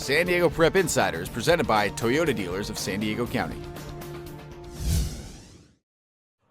San Diego Prep Insider is presented by Toyota Dealers of San Diego County.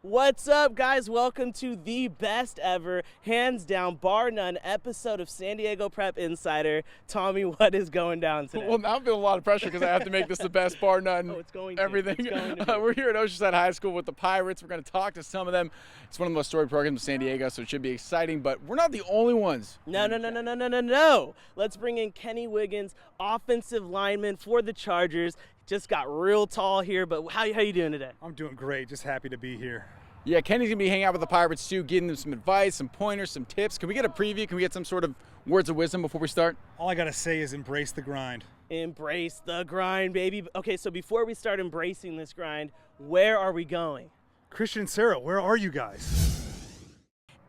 What's up, guys? Welcome to the best ever, hands down, bar none, episode of San Diego Prep Insider. Tommy, what is going down today? Well, now I'm feeling a lot of pressure because I have to make this the best bar none. Oh, it's going everything. It's going to We're here at Oceanside High School with the Pirates. We're going to talk to some of them. It's one of the most storied programs in San Diego, so it should be exciting. But we're not the only ones. No. Let's bring in Kenny Wiggins, offensive lineman for the Chargers. Just got real tall here, but how you doing today? I'm doing great. Just happy to be here. Yeah, Kenny's going to be hanging out with the Pirates too, giving them some advice, some pointers, some tips. Can we get a preview? Can we get some sort of words of wisdom before we start? All I got to say is embrace the grind. Embrace the grind, baby. Okay, so before we start embracing this grind, where are we going? Christian and Sarah, where are you guys?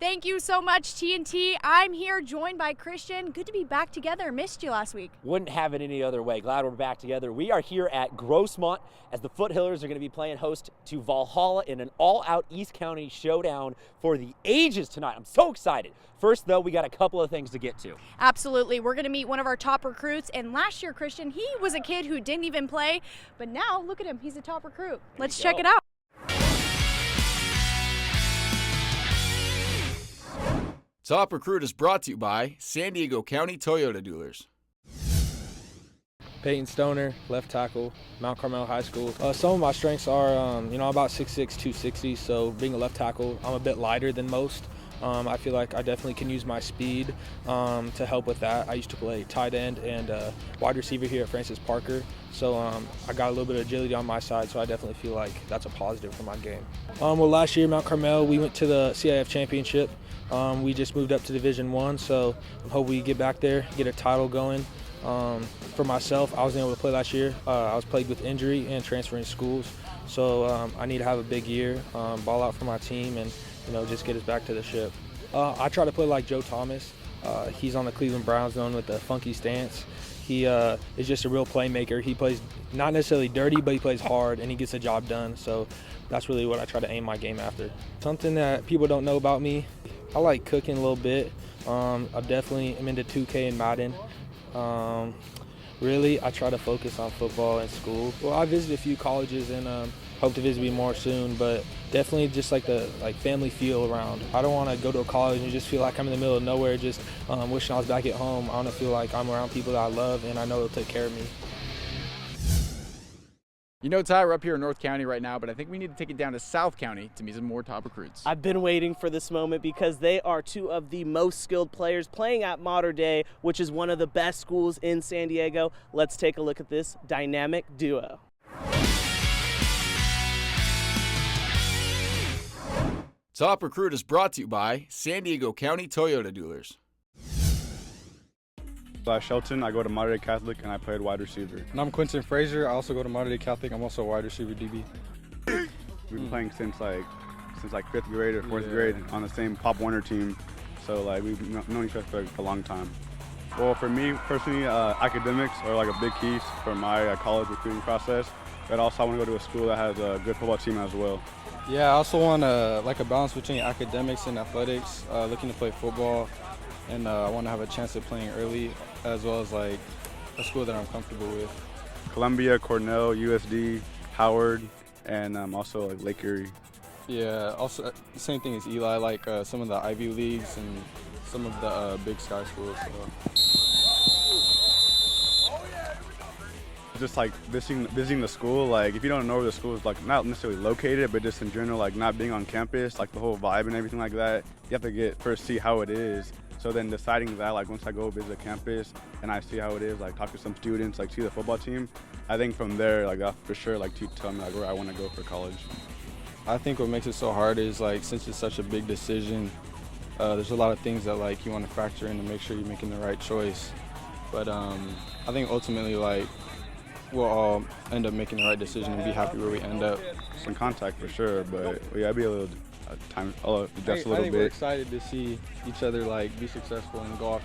Thank you so much, TNT. I'm here joined by Christian. Good to be back together. Missed you last week. Wouldn't have it any other way. Glad we're back together. We are here at Grossmont as the Foothillers are going to be playing host to Valhalla in an all-out East County showdown for the ages tonight. I'm so excited. First, though, we got a couple of things to get to. Absolutely. We're going to meet one of our top recruits. And last year, Christian, he was a kid who didn't even play. But now, look at him. He's a top recruit. Let's check it out. Top Recruit is brought to you by San Diego County Toyota Dealers. Peyton Stoner, left tackle, Mount Carmel High School. Some of my strengths are, I'm about 6'6", 260, so being a left tackle, I'm a bit lighter than most. I feel like I definitely can use my speed to help with that. I used to play tight end and wide receiver here at Francis Parker, so I got a little bit of agility on my side, so I definitely feel like that's a positive for my game. Well, last year, Mount Carmel, we went to the CIF championship. We just moved up to Division I, so I hope we get back there, get a title going. For myself, I wasn't able to play last year. I was plagued with injury and transferring schools, so I need to have a big year, ball out for my team, and just get us back to the ship. I try to play like Joe Thomas. He's on the Cleveland Browns, known with the funky stance. He is just a real playmaker. He plays not necessarily dirty, but he plays hard, and he gets the job done. So that's really what I try to aim my game after. Something that people don't know about me, I like cooking a little bit. I definitely am into 2K and Madden. Really, I try to focus on football and school. Well, I visited a few colleges and hope to visit more soon, but definitely just like the family feel around. I don't want to go to a college and just feel like I'm in the middle of nowhere, just wishing I was back at home. I want to feel like I'm around people that I love and I know they'll take care of me. Ty, we're up here in North County right now, but I think we need to take it down to South County to meet some more top recruits. I've been waiting for this moment because they are two of the most skilled players playing at Mater Dei, which is one of the best schools in San Diego. Let's take a look at this dynamic duo. Top Recruit is brought to you by San Diego County Toyota Dealers. Shelton, I go to Mater Dei Catholic and I played wide receiver. And I'm Quentin Frazier. I also go to Mater Dei Catholic. I'm also a wide receiver DB. We've been playing since fifth grade or fourth grade on the same Pop Warner team. So we've known each other for a long time. Well, for me personally, academics are a big key for my college recruiting process. But also I want to go to a school that has a good football team as well. Yeah, I also want a balance between academics and athletics. Looking to play football, and I want to have a chance at playing early, as well as a school that I'm comfortable with. Columbia, Cornell, USD, Howard, and also Lake Erie. Yeah, also the same thing as Eli, some of the Ivy Leagues and some of the Big Sky schools. So. Just visiting the school, if you don't know where the school is not necessarily located, but just in general, not being on campus, the whole vibe and everything like that, you have to first see how it is. So then deciding that, once I go visit campus and I see how it is, talk to some students, see the football team, I think from there, that for sure, to tell me where I want to go for college. I think what makes it so hard is since it's such a big decision, there's a lot of things that you want to factor in to make sure you're making the right choice. But I think ultimately we'll all end up making the right decision and be happy where we end up. Some contact for sure, but yeah, I'd be a little time just a little I think bit. We're excited to see each other be successful and go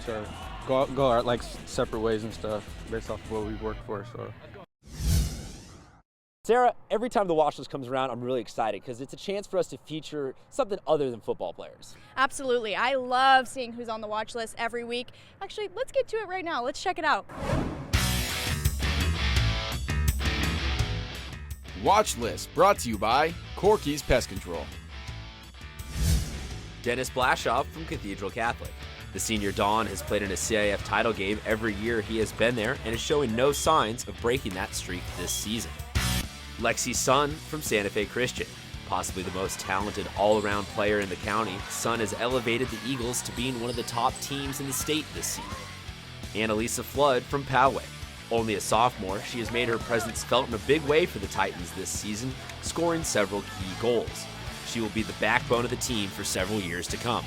our separate ways and stuff based off of what we've worked for. So. Sarah, every time the Watchlist comes around, I'm really excited because it's a chance for us to feature something other than football players. Absolutely. I love seeing who's on the watch list every week. Actually, let's get to it right now. Let's check it out. Watchlist, brought to you by Corky's Pest Control. Dennis Blashoff from Cathedral Catholic. The senior Don has played in a CIF title game every year he has been there and is showing no signs of breaking that streak this season. Lexi Sun from Santa Fe Christian. Possibly the most talented all-around player in the county, Sun has elevated the Eagles to being one of the top teams in the state this season. Annalisa Flood from Poway. Only a sophomore, she has made her presence felt in a big way for the Titans this season, scoring several key goals. She will be the backbone of the team for several years to come.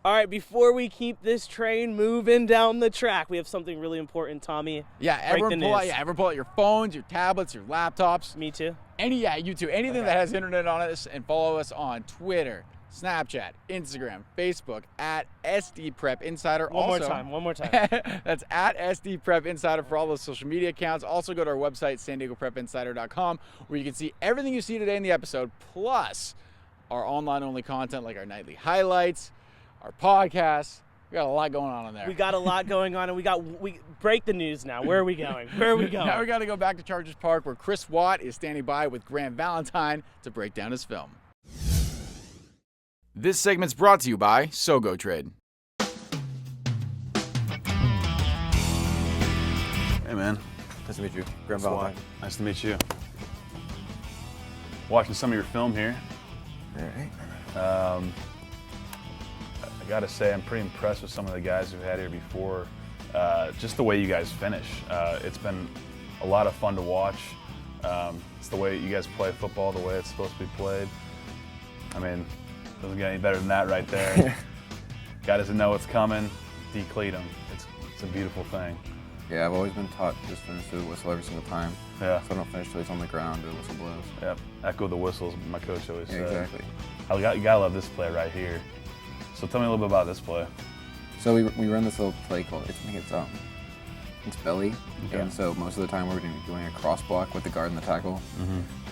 All right, before we keep this train moving down the track, we have something really important, Tommy. Yeah, everyone pull out your phones, your tablets, your laptops. Me too. You too. Anything that has internet on it, and follow us on Twitter, Snapchat, Instagram, Facebook at SD Prep Insider. One more time. That's at SD Prep Insider for all those social media accounts. Also go to our website, SanDiegoPrepInsider.com, where you can see everything you see today in the episode, plus our online-only content like our nightly highlights, our podcasts. We got a lot going on in there. We got a lot going on, and we break the news now. Where are we going? Now we got to go back to Chargers Park, where Chris Watt is standing by with Grant Valentine to break down his film. This segment's brought to you by Sogo Trade. Hey man, Nice to meet you. Grant Valentine. Nice to meet you. Watching some of your film here. All right. I gotta say, I'm pretty impressed with some of the guys we've had here before. Just the way you guys finish. It's been a lot of fun to watch. It's the way you guys play football, the way it's supposed to be played. I mean, doesn't get any better than that right there. Guy doesn't know what's coming, decleat him. It's a beautiful thing. Yeah, I've always been taught just finish through the whistle every single time. Yeah. So I don't finish till he's on the ground or the whistle blows. Yep. Echo the whistles, my coach always said. Exactly. You gotta love this play right here. So tell me a little bit about this play. So we run this little play called, I think it's belly. Okay. And so most of the time we're going to be doing a cross block with the guard and the tackle.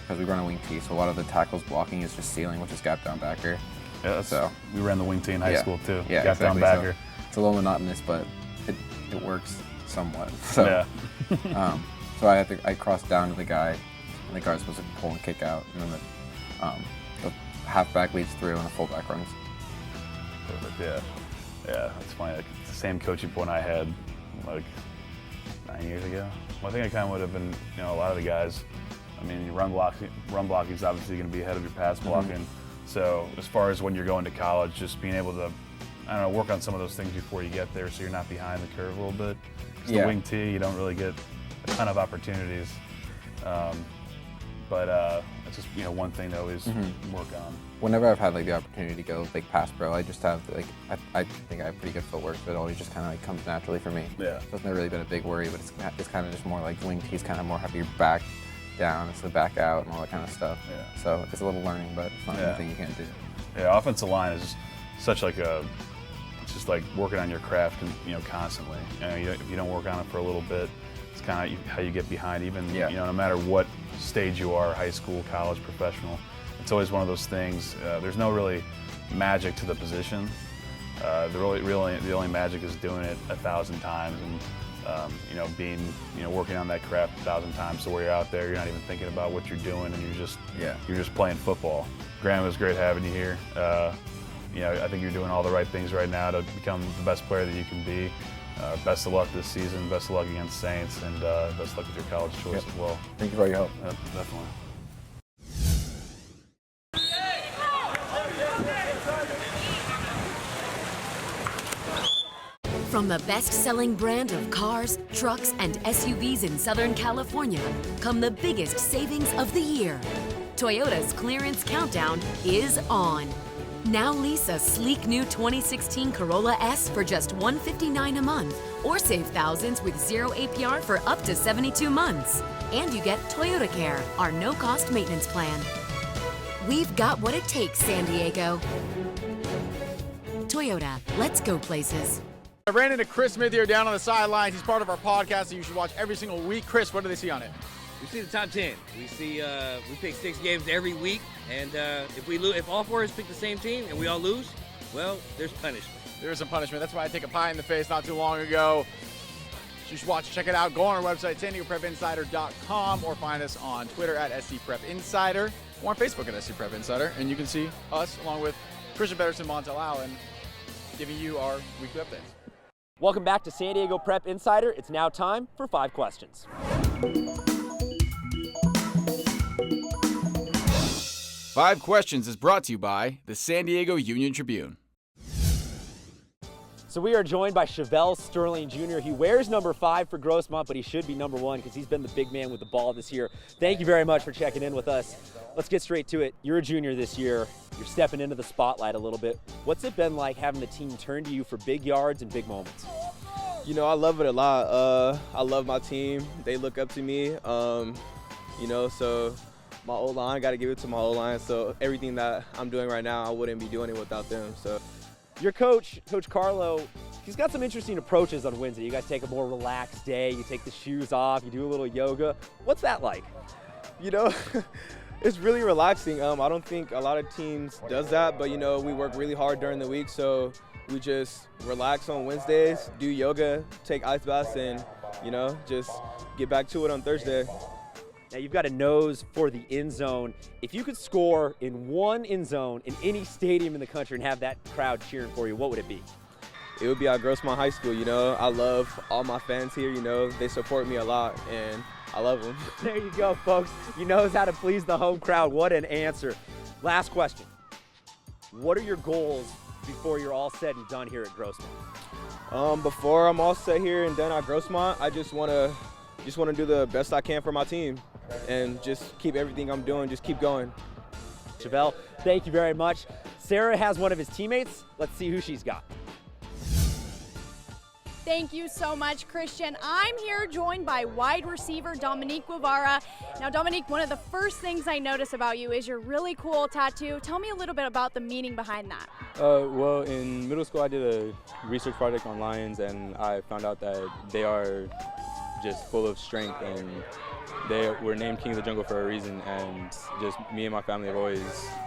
Because we run a wing tee, so a lot of the tackles blocking is just sealing with this gap down backer. Yeah, we ran the wing tee in high school too. Yeah, gap exactly. down backer. So it's a little monotonous, but it works somewhat. So, yeah. So I cross down to the guy, and the guard's supposed to pull and kick out, and then the halfback leads through, and the fullback runs. Perfect. Yeah, that's funny. Like, it's the same coaching point I had like 9 years ago. Well, I think I kind of would have been, a lot of the guys. I mean, your run blocking is obviously going to be ahead of your pass blocking. So as far as when you're going to college, just being able to, work on some of those things before you get there, so you're not behind the curve a little bit. Because the wing tee, you don't really get a ton of opportunities. But it's just one thing to always work on. Whenever I've had the opportunity to go pass pro, I just have I think I have pretty good footwork, so it always just kind of comes naturally for me. Yeah. So it's never really been a big worry, but it's kind of just more like wing tees, kind of more have your back down instead of back out and all that kind of stuff. Yeah. So it's a little learning, but it's not anything you can't do. Yeah, offensive line is just such it's just like working on your craft, constantly. If you don't work on it for a little bit, it's kind of how you get behind. Even no matter what stage you are, high school, college, professional, it's always one of those things. There's no really magic to the position. The only magic is doing it 1,000 times and working on that craft 1,000 times. So where you're out there, you're not even thinking about what you're doing, and you're just playing football. Graham, it was great having you here. I think you're doing all the right things right now to become the best player that you can be. Best of luck this season. Best of luck against Saints, and best of luck with your college choice as well. Thank you for your help. Yep, definitely. From the best-selling brand of cars, trucks, and SUVs in Southern California come the biggest savings of the year. Toyota's clearance countdown is on. Now lease a sleek new 2016 Corolla S for just $159 a month, or save thousands with 0 APR for up to 72 months. And you get Toyota Care, our no-cost maintenance plan. We've got what it takes, San Diego. Toyota, let's go places. I ran into Chris Smith here down on the sidelines. He's part of our podcast that you should watch every single week. Chris, what do they see on it? We see the top 10. We see we pick 6 games every week, and if all 4 of us pick the same team and we all lose, well, there's punishment. There is some punishment. That's why I take a pie in the face not too long ago. You should watch, check it out. Go on our website, SanDiegoPrepInsider.com, or find us on Twitter at SDPrepInsider, or on Facebook at SDPrepInsider, and you can see us along with Christian Pedersen, Montel Allen, giving you our weekly updates. Welcome back to San Diego Prep Insider. It's now time for 5 questions. 5 Questions is brought to you by the San Diego Union Tribune. So we are joined by Chevelle Sterling Jr. He wears number 5 for Grossmont, but he should be number 1 because he's been the big man with the ball this year. Thank you very much for checking in with us. Let's get straight to it. You're a junior this year. You're stepping into the spotlight a little bit. What's it been like having the team turn to you for big yards and big moments? You know, I love it a lot. I love my team. They look up to me. You know, so my O-line, got to give it to my O-line. So everything that I'm doing right now, I wouldn't be doing it without them. So. Your coach, Coach Carlo, he's got some interesting approaches on Wednesday. You guys take a more relaxed day. You take the shoes off. You do a little yoga. What's that like? You know, it's really relaxing. I don't think a lot of teams does that, but, you know, we work really hard during the week. So we just relax on Wednesdays, do yoga, take ice baths, and, you know, just get back to it on Thursday. Now you've got a nose for the end zone. If you could score in one end zone in any stadium in the country and have that crowd cheering for you, what would it be? It would be at Grossmont High School. You know, I love all my fans here. You know, they support me a lot, and I love them. There you go, folks. He knows how to please the home crowd. What an answer. Last question. What are your goals before you're all said and done here at Grossmont? Before I'm all set here and done at Grossmont, I just want to do the best I can for my team and just keep everything I'm doing, just keep going. Chevelle, thank you very much. Sarah has one of his teammates. Let's see who she's got. Thank you so much, Christian. I'm here joined by wide receiver Dominic Avarra. Now, Dominic, one of the first things I notice about you is your really cool tattoo. Tell me a little bit about the meaning behind that. Well, in middle school, I did a research project on lions, and I found out that they are just full of strength, and they were named King of the Jungle for a reason, and just me and my family have always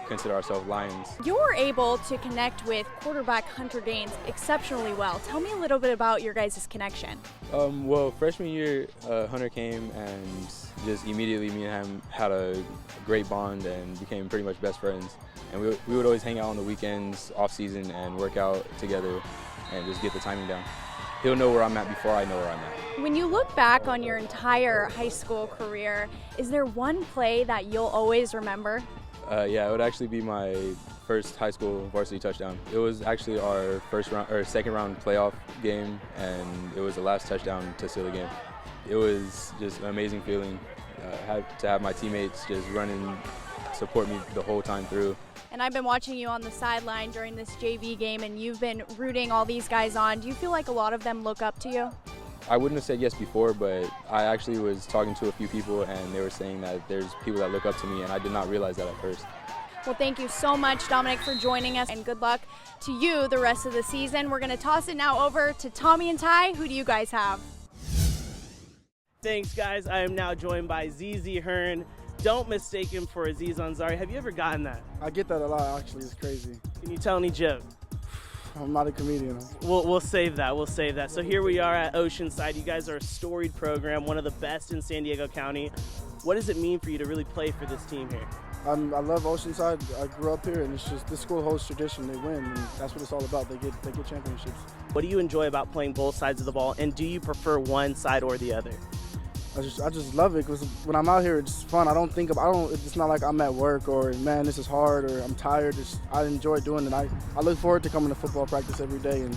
considered ourselves lions. You're able to connect with quarterback Hunter Gaines exceptionally well. Tell me a little bit about your guys' connection. Well, freshman year, Hunter came, and just immediately me and him had a great bond and became pretty much best friends. And we would always hang out on the weekends, off season, and work out together and just get the timing down. He'll know where I'm at before I know where I'm at. When you look back on your entire high school career, is there one play that you'll always remember? Yeah, it would actually be my first high school varsity touchdown. It was actually our second round playoff game, and it was the last touchdown to seal the game. It was just an amazing feeling. To have my teammates just run and support me the whole time through. And I've been watching you on the sideline during this JV game, and you've been rooting all these guys on. Do you feel like a lot of them look up to you? I wouldn't have said yes before, but I actually was talking to a few people, and they were saying that there's people that look up to me, and I did not realize that at first. Well, thank you so much, Dominic, for joining us, and good luck to you the rest of the season. We're going to toss it now over to Tommy and Ty. Who do you guys have? Thanks, guys. I am now joined by ZZ Hearn. Don't mistake him for Aziz Ansari. Have you ever gotten that? I get that a lot, actually. It's crazy. Can you tell any joke? I'm not a comedian. We'll save that. We'll save that. So here we are at Oceanside. You guys are a storied program, one of the best in San Diego County. What does it mean for you to really play for this team here? I love Oceanside. I grew up here, and it's just this school holds tradition. They win, and that's what it's all about. They get championships. What do you enjoy about playing both sides of the ball, and do you prefer one side or the other? I just love it because when I'm out here, it's fun. It's not like I'm at work or, man, this is hard or I'm tired. I enjoy doing it. I look forward to coming to football practice every day. And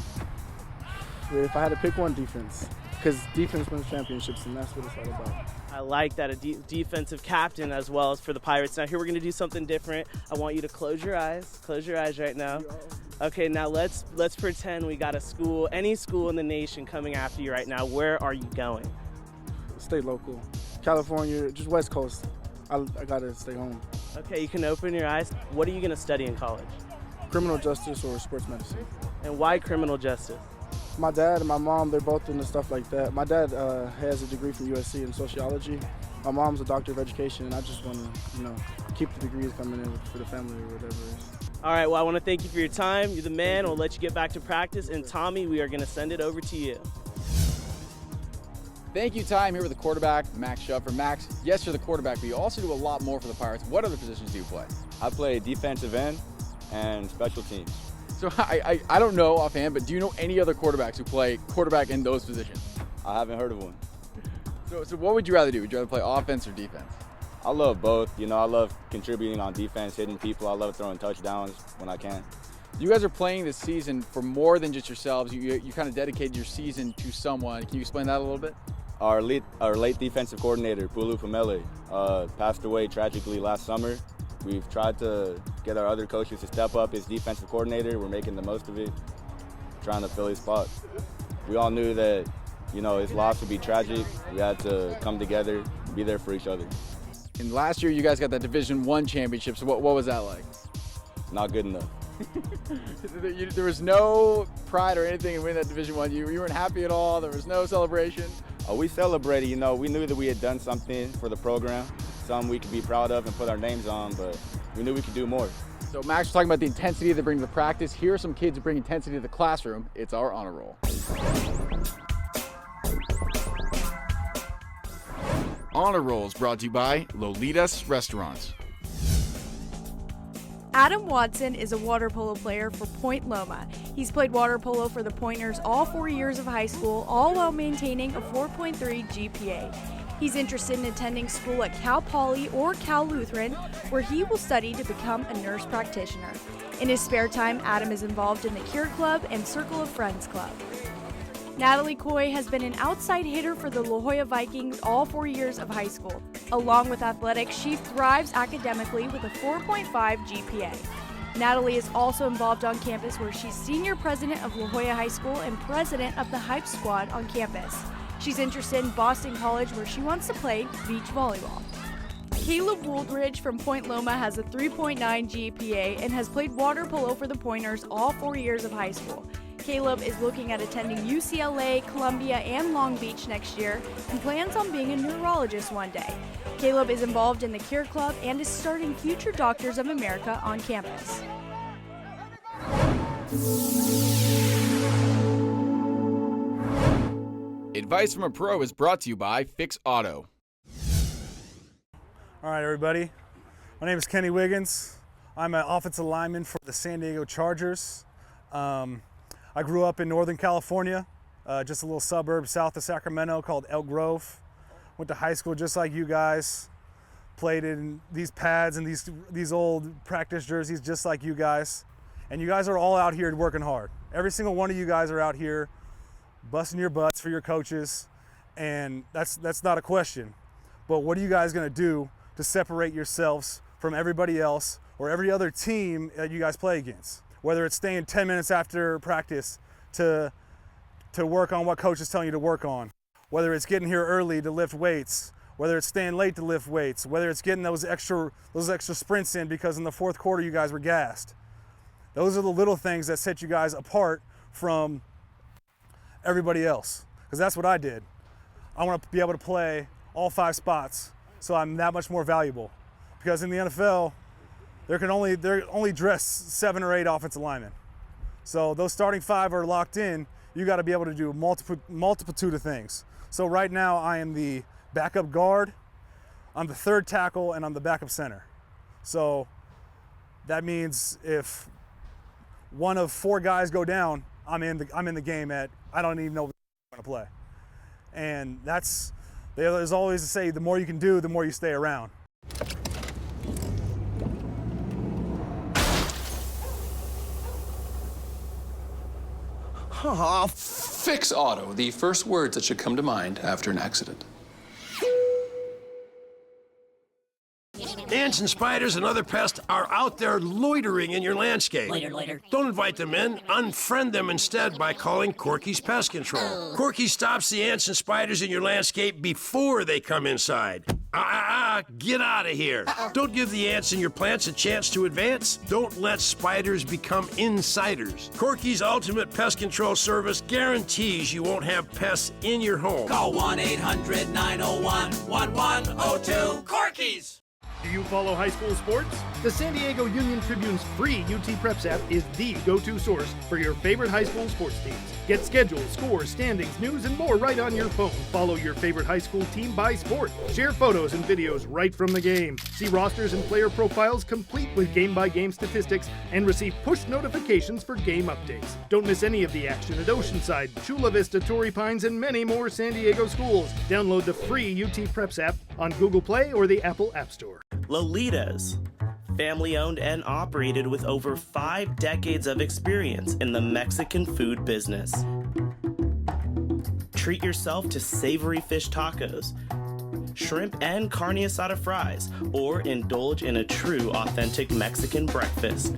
if I had to pick one, defense, because defense wins championships, and that's what it's all about. I like that, a defensive captain as well as for the Pirates. Now here we're going to do something different. I want you to close your eyes. Close your eyes right now. Okay, now let's pretend we got a school, any school in the nation coming after you right now. Where are you going? Stay local. California, just West Coast. I gotta stay home. Okay, you can open your eyes. What are you gonna study in college? Criminal justice or sports medicine. And why criminal justice? My dad and my mom, they're both into stuff like that. My dad has a degree from USC in sociology. My mom's a doctor of education, and I just want to, keep the degrees coming in for the family or whatever it is. All right, well, I want to thank you for your time. You're the man. We'll let you get back to practice. And Tommy, we are going to send it over to you. Thank you, Ty. I'm here with the quarterback, Max Shuffer. Max, yes, you're the quarterback, but you also do a lot more for the Pirates. What other positions do you play? I play defensive end and special teams. So I don't know offhand, but do you know any other quarterbacks who play quarterback in those positions? I haven't heard of one. So what would you rather do? Would you rather play offense or defense? I love both. You know, I love contributing on defense, hitting people. I love throwing touchdowns when I can. You guys are playing this season for more than just yourselves. You kind of dedicated your season to someone. Can you explain that a little bit? Our late defensive coordinator, Pulu Pamele, passed away tragically last summer. We've tried to get our other coaches to step up as defensive coordinator. We're making the most of it, trying to fill his spot. We all knew that, you know, his loss would be tragic. We had to come together, be there for each other. And last year, you guys got that Division I championship. So what was that like? Not good enough. There was no pride or anything in winning that Division I. You weren't happy at all. There was no celebration. We celebrated. You know, we knew that we had done something for the program, something we could be proud of and put our names on, but we knew we could do more. So Max was talking about the intensity they bring to the practice. Here are some kids who bring intensity to the classroom. It's our honor roll. Honor Roll is brought to you by Lolitas Restaurants. Adam Watson is a water polo player for Point Loma. He's played water polo for the Pointers all 4 years of high school, all while maintaining a 4.3 GPA. He's interested in attending school at Cal Poly or Cal Lutheran, where he will study to become a nurse practitioner. In his spare time, Adam is involved in the Cure Club and Circle of Friends Club. Natalie Coy has been an outside hitter for the La Jolla Vikings all 4 years of high school. Along with athletics, she thrives academically with a 4.5 GPA. Natalie is also involved on campus where she's senior president of La Jolla High School and president of the Hype Squad on campus. She's interested in Boston College where she wants to play beach volleyball. Caleb Wooldridge from Point Loma has a 3.9 GPA and has played water polo for the Pointers all 4 years of high school. Caleb is looking at attending UCLA, Columbia, and Long Beach next year and plans on being a neurologist one day. Caleb is involved in the Cure Club and is starting Future Doctors of America on campus. Advice from a Pro is brought to you by Fix Auto. All right, everybody. My name is Kenny Wiggins. I'm an offensive lineman for the San Diego Chargers. I grew up in Northern California, just a little suburb south of Sacramento called Elk Grove. Went to high school just like you guys. Played in these pads and these old practice jerseys just like you guys. And you guys are all out here working hard. Every single one of you guys are out here busting your butts for your coaches, and that's not a question. But what are you guys gonna do to separate yourselves from everybody else or every other team that you guys play against? Whether it's staying 10 minutes after practice to work on what coach is telling you to work on, whether it's getting here early to lift weights, whether it's staying late to lift weights, whether it's getting those extra sprints in because in the fourth quarter you guys were gassed. Those are the little things that set you guys apart from everybody else, because that's what I did. I want to be able to play all 5 spots so I'm that much more valuable, because in the NFL they're only dress 7 or 8 offensive linemen. So those starting 5 are locked in. You got to be able to do multitude of things. So right now I am the backup guard, I'm the 3rd tackle, and I'm the backup center. So that means if one of 4 guys go down, I'm in the game at, I don't even know if I'm going to play. And there's always a say, the more you can do, the more you stay around. Fix Auto, the first words that should come to mind after an accident. Ants and spiders and other pests are out there loitering in your landscape. Loiter. Don't invite them in. Unfriend them instead by calling Corky's Pest Control. Corky stops the ants and spiders in your landscape before they come inside. Get out of here. Don't give the ants in your plants a chance to advance. Don't let spiders become insiders. Corky's Ultimate Pest Control Service guarantees you won't have pests in your home. Call 1-800-901-1102. Corky's. Do you follow high school sports? The San Diego Union Tribune's free UT Preps app is the go-to source for your favorite high school sports teams. Get schedules, scores, standings, news, and more right on your phone. Follow your favorite high school team by sport. Share photos and videos right from the game. See rosters and player profiles complete with game-by-game statistics and receive push notifications for game updates. Don't miss any of the action at Oceanside, Chula Vista, Torrey Pines, and many more San Diego schools. Download the free UT Preps app on Google Play or the Apple App Store. Lolitas. Family owned and operated with over 5 decades of experience in the Mexican food business. Treat yourself to savory fish tacos, shrimp and carne asada fries, or indulge in a true authentic Mexican breakfast.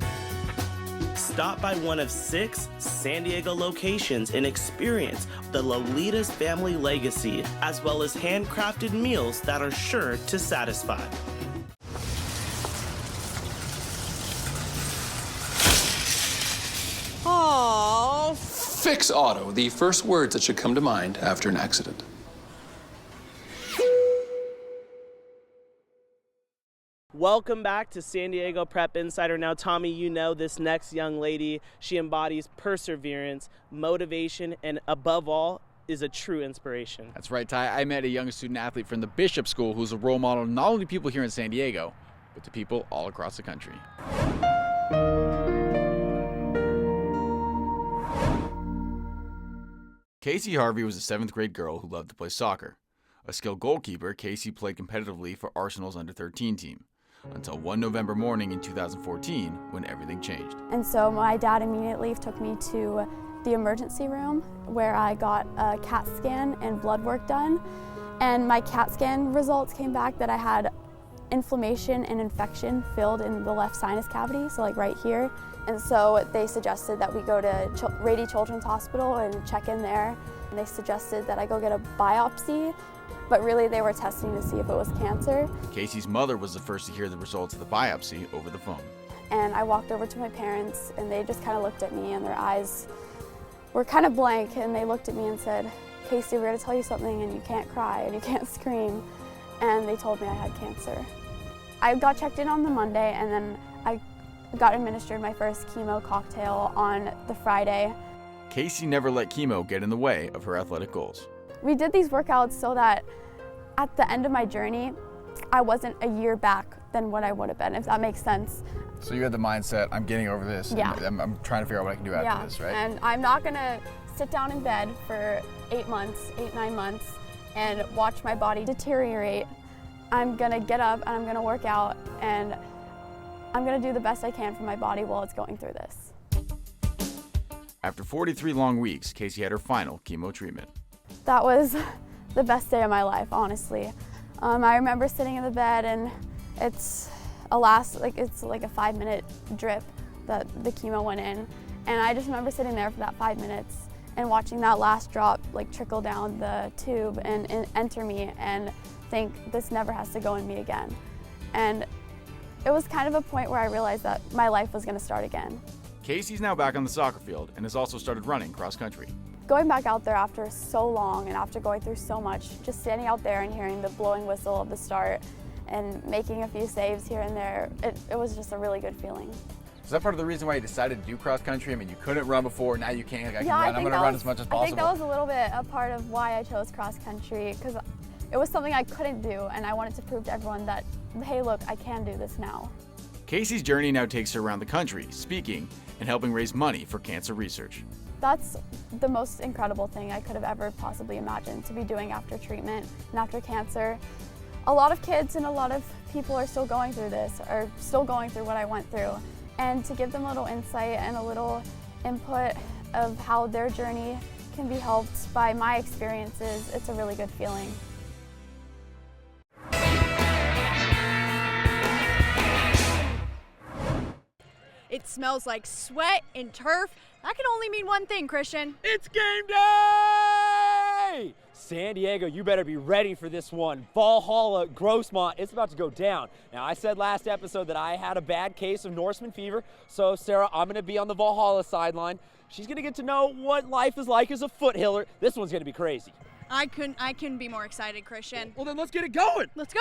Stop by one of 6 San Diego locations and experience the Lolitas family legacy, as well as handcrafted meals that are sure to satisfy. Aww. Fix Auto, the first words that should come to mind after an accident. Welcome back to San Diego Prep Insider. Now, Tommy, you know this next young lady, she embodies perseverance, motivation, and above all, is a true inspiration. That's right, Ty. I met a young student athlete from the Bishop School who's a role model not only to people here in San Diego, but to people all across the country. Casey Harvey was a 7th grade girl who loved to play soccer. A skilled goalkeeper, Casey played competitively for Arsenal's under-13 team, until one November morning in 2014 when everything changed. And so my dad immediately took me to the emergency room where I got a CAT scan and blood work done. And my CAT scan results came back that I had inflammation and infection filled in the left sinus cavity, so like right here. And so they suggested that we go to Rady Children's Hospital and check in there. And they suggested that I go get a biopsy, but really they were testing to see if it was cancer. Casey's mother was the first to hear the results of the biopsy over the phone. And I walked over to my parents and they just kind of looked at me and their eyes were kind of blank, and they looked at me and said, "Casey, we're gonna tell you something and you can't cry and you can't scream." And they told me I had cancer. I got checked in on the Monday, and then I got administered my first chemo cocktail on the Friday. Casey never let chemo get in the way of her athletic goals. We did these workouts so that at the end of my journey, I wasn't a year back than what I would have been, if that makes sense. So you had the mindset, I'm getting over this, Yeah. and I'm trying to figure out what I can do after this, right? And I'm not gonna sit down in bed for 8 months, 9 months, and watch my body deteriorate. I'm gonna get up and I'm gonna work out, and I'm gonna do the best I can for my body while it's going through this. After 43 long weeks, Casey had her final chemo treatment. That was the best day of my life, honestly. I remember sitting in the bed, and it's like a 5-minute drip that the chemo went in. And I just remember sitting there for that 5 minutes and watching that last drop like trickle down the tube and enter me, and think, this never has to go in me again. And it was kind of a point where I realized that my life was gonna start again. Casey's now back on the soccer field and has also started running cross country. Going back out there after so long and after going through so much, just standing out there and hearing the blowing whistle of the start and making a few saves here and there, it was just a really good feeling. Is that part of the reason why you decided to do cross country? I mean, you couldn't run before, now you can. Like, I can Yeah, run. I'm going to run as much as possible. I think that was a little bit a part of why I chose cross country, because it was something I couldn't do, and I wanted to prove to everyone that, hey, look, I can do this now. Casey's journey now takes her around the country, speaking and helping raise money for cancer research. That's the most incredible thing I could have ever possibly imagined to be doing after treatment and after cancer. A lot of kids and a lot of people are still going through this, are still going through what I went through. And to give them a little insight and a little input of how their journey can be helped by my experiences, it's a really good feeling. It smells like sweat and turf. That can only mean one thing, Christian. It's game day! San Diego, you better be ready for this one. Valhalla, Grossmont, it's about to go down. Now, I said last episode that I had a bad case of Norsemen Fever, so Sarah, I'm gonna be on the Valhalla sideline. She's gonna get to know what life is like as a foothiller. This one's gonna be crazy. I couldn't be more excited, Christian. Well, then let's get it going. Let's go.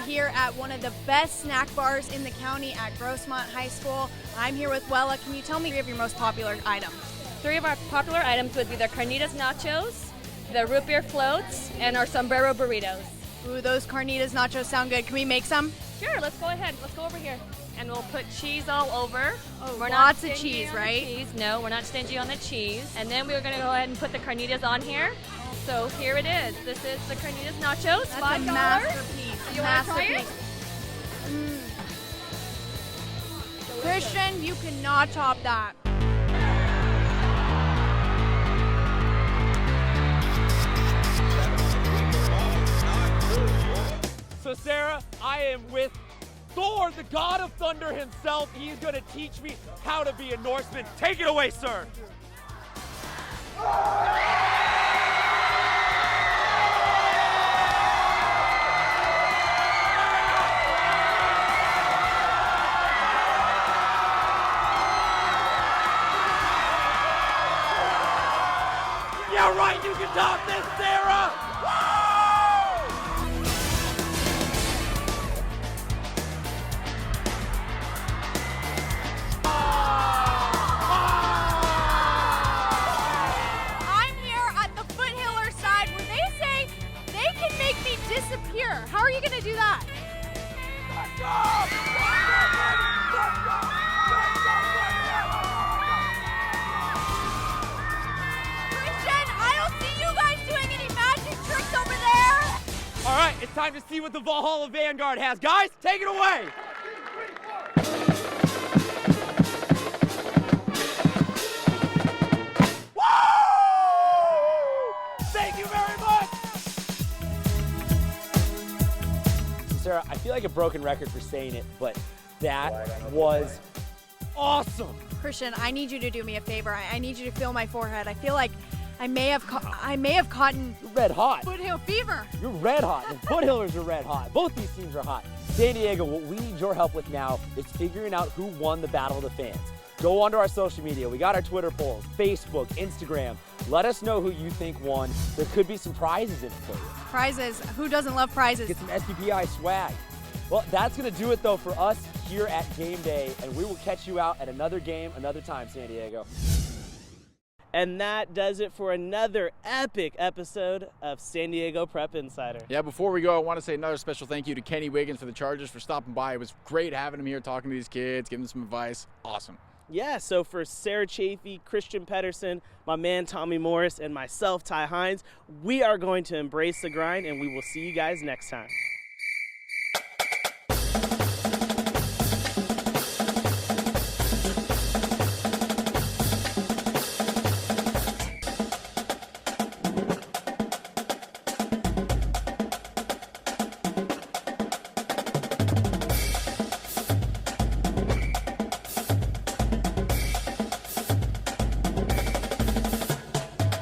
Here at one of the best snack bars in the county at Grossmont High School. I'm here with Wella. Can you tell me 3 of your most popular items? 3 of our popular items would be the carnitas nachos, the root beer floats, and our sombrero burritos. Ooh, those carnitas nachos sound good. Can we make some? Sure, let's go ahead. Let's go over here. And we'll put cheese all over. Oh, we're lots not of cheese, on the right? Cheese. No, we're not stingy on the cheese. And then we're going to go ahead and put the carnitas on here. So here it is. This is the carnitas nachos. That's $5. a masterpiece. You want to try it? Christian, you cannot top that. So Sarah, I am with Thor, the god of thunder himself. He's going to teach me how to be a Norseman. Take it away, sir. Yeah, right, you can top this, Sarah! I'm here at the Foothiller side where they say they can make me disappear. How are you going to do that? All right, it's time to see what the Valhalla Vanguard has. Guys, take it away. Woo! Thank you very much. Sarah, I feel like a broken record for saying it, but that was awesome. Christian, I need you to do me a favor. I need you to feel my forehead. I feel like I may have caught red hot. Foothill fever. You're red hot. The Foothillers are red hot. Both these teams are hot. San Diego, what we need your help with now is figuring out who won the Battle of the Fans. Go onto our social media. We got our Twitter polls, Facebook, Instagram. Let us know who you think won. There could be some prizes in it for you. Prizes. Who doesn't love prizes? Get some SDPI swag. Well, that's going to do it, though, for us here at Game Day, and we will catch you out at another game, another time, San Diego. And that does it for another epic episode of San Diego Prep Insider. Yeah, before we go, I want to say another special thank you to Kenny Wiggins for the Chargers for stopping by. It was great having him here, talking to these kids, giving them some advice. Awesome. Yeah, so for Sarah Chafee, Christian Pedersen, my man Tommy Morris, and myself, Ty Hines, we are going to embrace the grind, and we will see you guys next time.